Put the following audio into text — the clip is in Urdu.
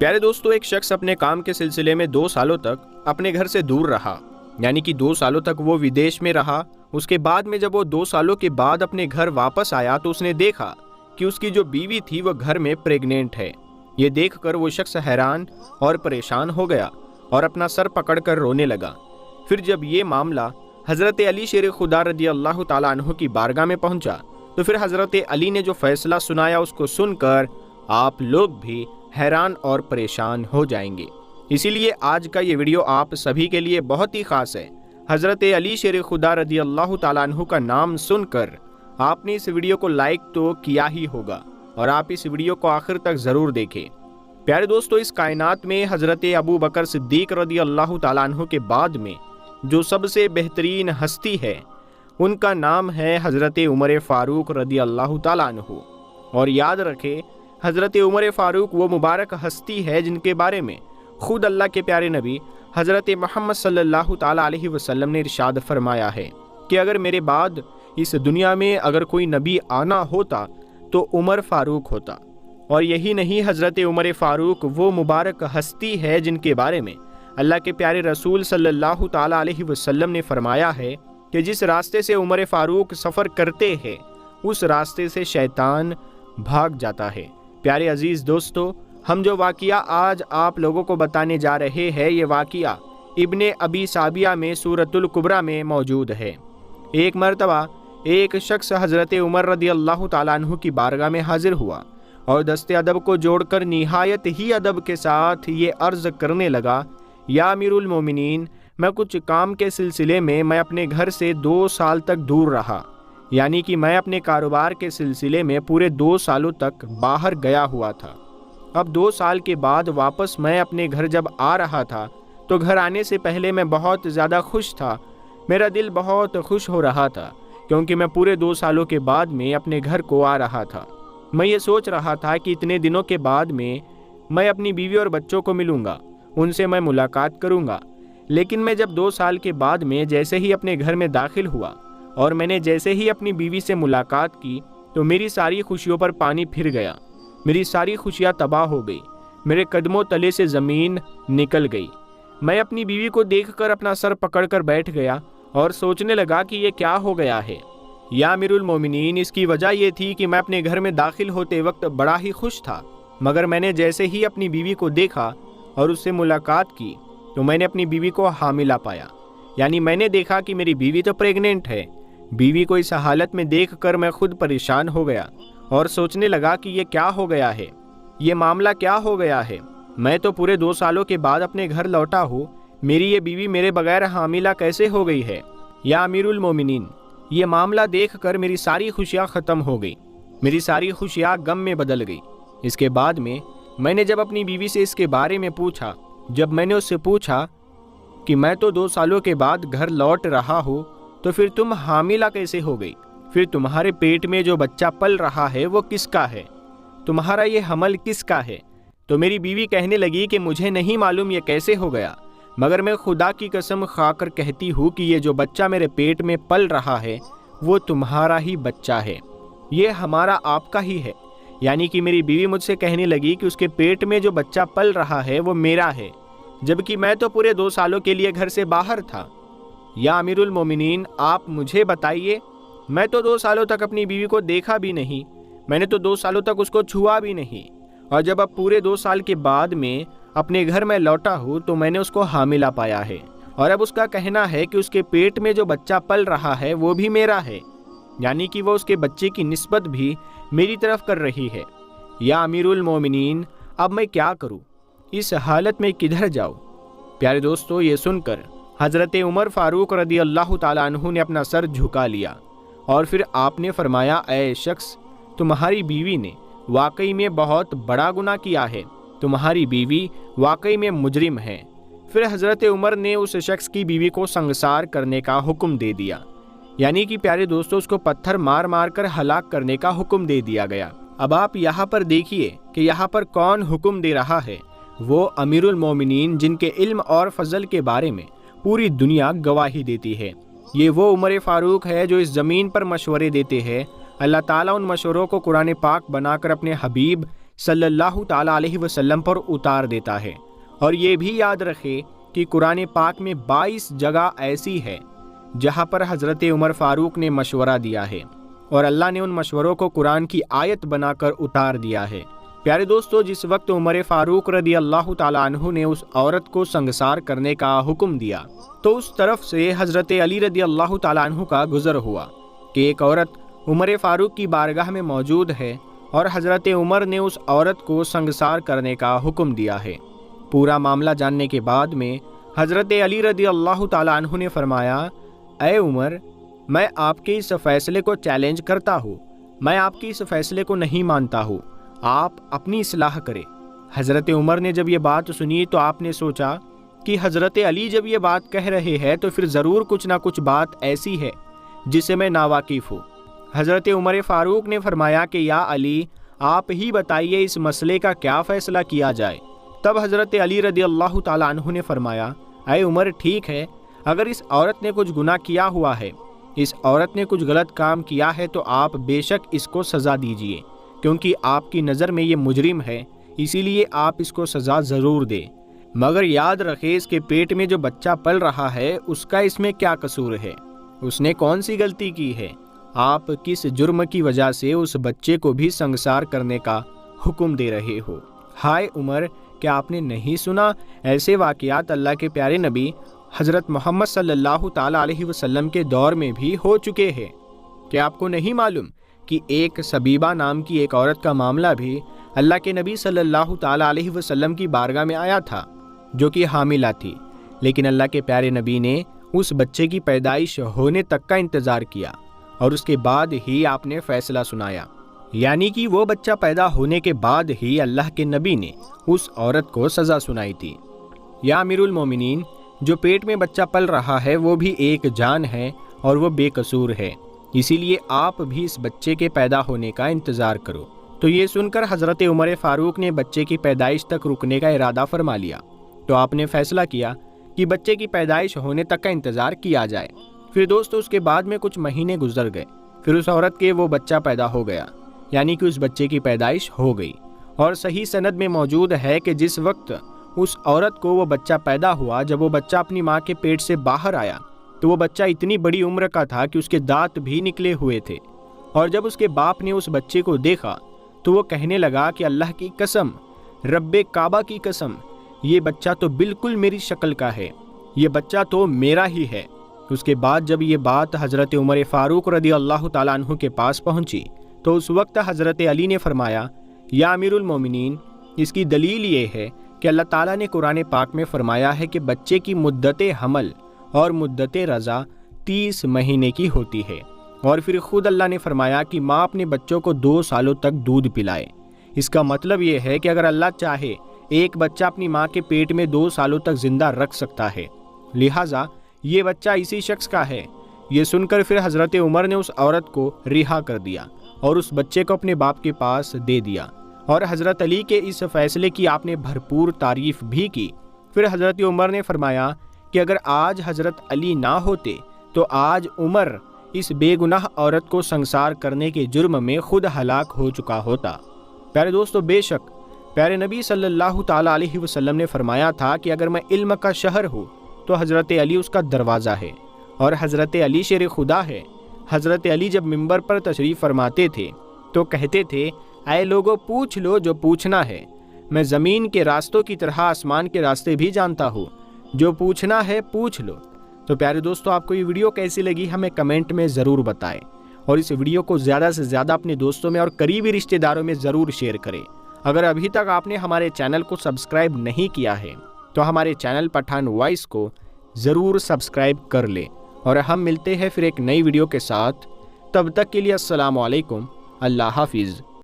پیارے دوستو، ایک شخص اپنے کام کے سلسلے میں 2 سالوں تک اپنے گھر سے دور رہا، یعنی کہ 2 سالوں تک وہ ودیش میں رہا۔ اس کے بعد میں جب وہ 2 سالوں کے بعد اپنے گھر واپس آیا تو اس نے دیکھا کہ اس کی جو بیوی تھی وہ گھر میں پریگننٹ ہے۔ یہ دیکھ کر وہ شخص حیران اور پریشان ہو گیا اور اپنا سر پکڑ کر رونے لگا۔ پھر جب یہ معاملہ حضرت علی شیر خدا رضی اللہ تعالیٰ عنہ کی بارگاہ میں پہنچا تو پھر حضرت علی نے جو فیصلہ سنایا اس کو سن کر آپ لوگ بھی حیران اور پریشان ہو جائیں گے۔ اسی لیے آج کا یہ ویڈیو آپ سبھی کے لیے بہت ہی خاص ہے۔ حضرت علی شیر خدا رضی اللہ تعالیٰ عنہ کا نام سن کر آپ نے اس ویڈیو کو لائک تو کیا ہی ہوگا اور آپ اس ویڈیو کو آخر تک ضرور دیکھیں۔ پیارے دوستو، اس کائنات میں حضرت ابو بکر صدیق رضی اللہ تعالیٰ عنہ کے بعد میں جو سب سے بہترین ہستی ہے ان کا نام ہے حضرت عمر فاروق رضی اللہ تعالیٰ عنہ۔ اور یاد رکھیں، حضرت عمر فاروق وہ مبارک ہستی ہے جن کے بارے میں خود اللہ کے پیارے نبی حضرت محمد صلی اللہ تعالیٰ علیہ وسلم نے ارشاد فرمایا ہے کہ اگر میرے بعد اس دنیا میں اگر کوئی نبی آنا ہوتا تو عمر فاروق ہوتا۔ اور یہی نہیں، حضرت عمر فاروق وہ مبارک ہستی ہے جن کے بارے میں اللہ کے پیارے رسول صلی اللہ تعالیٰ علیہ وسلم نے فرمایا ہے کہ جس راستے سے عمر فاروق سفر کرتے ہیں اس راستے سے شیطان بھاگ جاتا ہے۔ پیارے عزیز دوستو، ہم جو واقعہ آج آپ لوگوں کو بتانے جا رہے ہیں یہ واقعہ ابن ابی سابیہ میں سورۃ الکبریٰ میں موجود ہے۔ ایک مرتبہ ایک شخص حضرت عمر رضی اللہ تعالیٰ عنہ کی بارگاہ میں حاضر ہوا اور دست ادب کو جوڑ کر نہایت ہی ادب کے ساتھ یہ عرض کرنے لگا، یا امیر المومنین، میں کچھ کام کے سلسلے میں اپنے گھر سے 2 سال تک دور رہا، یعنی کہ میں اپنے کاروبار کے سلسلے میں پورے 2 سالوں تک باہر گیا ہوا تھا۔ اب 2 سال کے بعد واپس میں اپنے گھر جب آ رہا تھا تو گھر آنے سے پہلے میں بہت زیادہ خوش تھا، میرا دل بہت خوش ہو رہا تھا کیونکہ میں پورے 2 سالوں کے بعد میں اپنے گھر کو آ رہا تھا۔ میں یہ سوچ رہا تھا کہ اتنے دنوں کے بعد میں اپنی بیوی اور بچوں کو ملوں گا، ان سے میں ملاقات کروں گا۔ لیکن میں جب 2 سال کے بعد میں جیسے ہی اپنے گھر میں داخل ہوا اور میں نے جیسے ہی اپنی بیوی سے ملاقات کی تو میری ساری خوشیوں پر پانی پھر گیا، میری ساری خوشیاں تباہ ہو گئی، میرے قدموں تلے سے زمین نکل گئی۔ میں اپنی بیوی کو دیکھ کر اپنا سر پکڑ کر بیٹھ گیا اور سوچنے لگا کہ یہ کیا ہو گیا ہے۔ یا امیر المومنین، اس کی وجہ یہ تھی کہ میں اپنے گھر میں داخل ہوتے وقت بڑا ہی خوش تھا، مگر میں نے جیسے ہی اپنی بیوی کو دیکھا اور اس سے ملاقات کی تو میں نے اپنی بیوی کو حاملہ پایا، یعنی میں نے دیکھا کہ میری بیوی تو پریگننٹ ہے۔ بیوی کو اس حالت میں دیکھ کر میں خود پریشان ہو گیا اور سوچنے لگا کہ یہ کیا ہو گیا ہے، یہ معاملہ کیا ہو گیا ہے، میں تو پورے 2 سالوں کے بعد اپنے گھر لوٹا ہوں، میری یہ بیوی میرے بغیر حاملہ کیسے ہو گئی ہے۔ یا امیر المومنین، یہ معاملہ دیکھ کر میری ساری خوشیاں ختم ہو گئی، میری ساری خوشیاں غم میں بدل گئی۔ اس کے بعد میں نے جب اپنی بیوی سے اس کے بارے میں پوچھا، جب میں نے اس سے پوچھا کہ میں تو 2 سالوں کے بعد گھر لوٹ رہا ہوں تو پھر تم حاملہ کیسے ہو گئی، پھر تمہارے پیٹ میں جو بچہ پل رہا ہے وہ کس کا ہے، تمہارا یہ حمل کس کا ہے؟ تو میری بیوی کہنے لگی کہ مجھے نہیں معلوم یہ کیسے ہو گیا، مگر میں خدا کی قسم کھا کر کہتی ہوں کہ یہ جو بچہ میرے پیٹ میں پل رہا ہے وہ تمہارا ہی بچہ ہے، یہ ہمارا آپ کا ہی ہے۔ یعنی کہ میری بیوی مجھ سے کہنے لگی کہ اس کے پیٹ میں جو بچہ پل رہا ہے وہ میرا ہے، جبکہ میں تو پورے 2 سالوں کے لیے گھر سے باہر تھا۔ یا امیر المومنین، آپ مجھے بتائیے، میں تو 2 سالوں تک اپنی بیوی کو دیکھا بھی نہیں، میں نے تو 2 سالوں تک اس کو چھوا بھی نہیں، اور جب اب پورے 2 سال کے بعد میں اپنے گھر میں لوٹا ہوں تو میں نے اس کو حاملہ پایا ہے، اور اب اس کا کہنا ہے کہ اس کے پیٹ میں جو بچہ پل رہا ہے وہ بھی میرا ہے، یعنی کہ وہ اس کے بچے کی نسبت بھی میری طرف کر رہی ہے۔ یا امیر المومنین، اب میں کیا کروں، اس حالت میں کدھر جاؤں؟ پیارے دوستو، یہ سن کر حضرت عمر فاروق رضی اللہ تعالیٰ عنہ نے اپنا سر جھکا لیا اور پھر آپ نے فرمایا، اے شخص، تمہاری بیوی نے واقعی میں بہت بڑا گناہ کیا ہے، تمہاری بیوی واقعی میں مجرم ہے۔ پھر حضرت عمر نے اس شخص کی بیوی کو سنگسار کرنے کا حکم دے دیا، یعنی کہ پیارے دوستو اس کو پتھر مار مار کر ہلاک کرنے کا حکم دے دیا گیا۔ اب آپ یہاں پر دیکھیے کہ یہاں پر کون حکم دے رہا ہے، وہ امیر المومنین جن کے علم اور فضل کے بارے میں پوری دنیا گواہی دیتی ہے۔ یہ وہ عمر فاروق ہے جو اس زمین پر مشورے دیتے ہیں۔ اللہ تعالیٰ ان مشوروں کو قرآن پاک بنا کر اپنے حبیب صلی اللہ تعالیٰ علیہ وسلم پر اتار دیتا ہے۔ اور یہ بھی یاد رکھے کہ قرآن پاک میں 22 جگہ ایسی ہے جہاں پر حضرت عمر فاروق نے مشورہ دیا ہے اور اللہ نے ان مشوروں کو قرآن کی آیت بنا کر اتار دیا ہے۔ پیارے دوستو، جس وقت عمر فاروق رضی اللہ تعالیٰ عنہ نے اس عورت کو سنگسار کرنے کا حکم دیا تو اس طرف سے حضرت علی رضی اللہ تعالیٰ عنہ کا گزر ہوا کہ ایک عورت عمر فاروق کی بارگاہ میں موجود ہے اور حضرت عمر نے اس عورت کو سنگسار کرنے کا حکم دیا ہے۔ پورا معاملہ جاننے کے بعد میں حضرت علی رضی اللہ تعالیٰ عنہ نے فرمایا، اے عمر، میں آپ کے اس فیصلے کو چیلنج کرتا ہوں، میں آپ کے اس فیصلے کو نہیں مانتا ہوں، آپ اپنی اصلاح کریں۔ حضرت عمر نے جب یہ بات سنی تو آپ نے سوچا کہ حضرت علی جب یہ بات کہہ رہے ہیں تو پھر ضرور کچھ نہ کچھ بات ایسی ہے جسے میں ناواقف ہوں۔ حضرت عمر فاروق نے فرمایا کہ یا علی، آپ ہی بتائیے اس مسئلے کا کیا فیصلہ کیا جائے۔ تب حضرت علی رضی اللہ تعالیٰ عنہ نے فرمایا، اے عمر، ٹھیک ہے، اگر اس عورت نے کچھ گناہ کیا ہوا ہے، اس عورت نے کچھ غلط کام کیا ہے تو آپ بے شک اس کو سزا دیجیے، کیونکہ آپ کی نظر میں یہ مجرم ہے، اسی لیے آپ اس کو سزا ضرور دیں، مگر یاد رکھے اس کے پیٹ میں جو بچہ پل رہا ہے اس کا اس میں کیا قصور ہے، اس نے کون سی غلطی کی ہے، آپ کس جرم کی وجہ سے اس بچے کو بھی سنگسار کرنے کا حکم دے رہے ہو۔ ہائے عمر، کیا آپ نے نہیں سنا؟ ایسے واقعات اللہ کے پیارے نبی حضرت محمد صلی اللہ تعالیٰ علیہ وسلم کے دور میں بھی ہو چکے ہیں۔ کیا آپ کو نہیں معلوم کہ ایک سبیبہ نام کی ایک عورت کا معاملہ بھی اللہ کے نبی صلی اللہ تعالیٰ علیہ وسلم کی بارگاہ میں آیا تھا، جو کہ حاملہ تھی، لیکن اللہ کے پیارے نبی نے اس بچے کی پیدائش ہونے تک کا انتظار کیا اور اس کے بعد ہی آپ نے فیصلہ سنایا، یعنی کہ وہ بچہ پیدا ہونے کے بعد ہی اللہ کے نبی نے اس عورت کو سزا سنائی تھی۔ یا امیر المومنین، جو پیٹ میں بچہ پل رہا ہے وہ بھی ایک جان ہے اور وہ بے قصور ہے، اسی لیے آپ بھی اس بچے کے پیدا ہونے کا انتظار کرو۔ تو یہ سن کر حضرت عمر فاروق نے بچے کی پیدائش تک رکنے کا ارادہ فرما لیا، تو آپ نے فیصلہ کیا کہ بچے کی پیدائش ہونے تک کا انتظار کیا جائے۔ پھر دوستو اس کے بعد میں کچھ مہینے گزر گئے، پھر اس عورت کے وہ بچہ پیدا ہو گیا، یعنی کہ اس بچے کی پیدائش ہو گئی، اور صحیح سند میں موجود ہے کہ جس وقت اس عورت کو وہ بچہ پیدا ہوا، جب وہ بچہ اپنی ماں کے پیٹ سے باہر آیا تو وہ بچہ اتنی بڑی عمر کا تھا کہ اس کے دانت بھی نکلے ہوئے تھے، اور جب اس کے باپ نے اس بچے کو دیکھا تو وہ کہنے لگا کہ اللہ کی قسم، رب کعبہ کی قسم، یہ بچہ تو بالکل میری شکل کا ہے، یہ بچہ تو میرا ہی ہے۔ اس کے بعد جب یہ بات حضرت عمر فاروق رضی اللہ تعالیٰ عنہ کے پاس پہنچی تو اس وقت حضرت علی نے فرمایا، یا امیر المومنین، اس کی دلیل یہ ہے کہ اللہ تعالیٰ نے قرآن پاک میں فرمایا ہے کہ بچے کی مدت حمل اور مدت رضع 30 مہینے کی ہوتی ہے، اور پھر خود اللہ نے فرمایا کہ ماں اپنے بچوں کو 2 سالوں تک دودھ پلائے۔ اس کا مطلب یہ ہے کہ اگر اللہ چاہے ایک بچہ اپنی ماں کے پیٹ میں 2 سالوں تک زندہ رکھ سکتا ہے، لہٰذا یہ بچہ اسی شخص کا ہے۔ یہ سن کر پھر حضرت عمر نے اس عورت کو رہا کر دیا اور اس بچے کو اپنے باپ کے پاس دے دیا، اور حضرت علی کے اس فیصلے کی آپ نے بھرپور تعریف بھی کی۔ پھر حضرت عمر نے فرمایا کہ اگر آج حضرت علی نہ ہوتے تو آج عمر اس بے گناہ عورت کو سنگسار کرنے کے جرم میں خود ہلاک ہو چکا ہوتا۔ پیارے دوستو، بے شک پیارے نبی صلی اللہ تعالیٰ علیہ وسلم نے فرمایا تھا کہ اگر میں علم کا شہر ہوں تو حضرت علی اس کا دروازہ ہے، اور حضرت علی شیر خدا ہے۔ حضرت علی جب منبر پر تشریف فرماتے تھے تو کہتے تھے، اے لوگوں، پوچھ لو جو پوچھنا ہے، میں زمین کے راستوں کی طرح آسمان کے راستے بھی جانتا ہوں، جو پوچھنا ہے پوچھ لو۔ تو پیارے دوستو، آپ کو یہ ویڈیو کیسی لگی ہمیں کمنٹ میں ضرور بتائیں، اور اس ویڈیو کو زیادہ سے زیادہ اپنے دوستوں میں اور قریبی رشتہ داروں میں ضرور شیئر کریں۔ اگر ابھی تک آپ نے ہمارے چینل کو سبسکرائب نہیں کیا ہے تو ہمارے چینل پٹھان وائس کو ضرور سبسکرائب کر لیں، اور ہم ملتے ہیں پھر ایک نئی ویڈیو کے ساتھ۔ تب تک کے لیے السلام علیکم، اللہ حافظ۔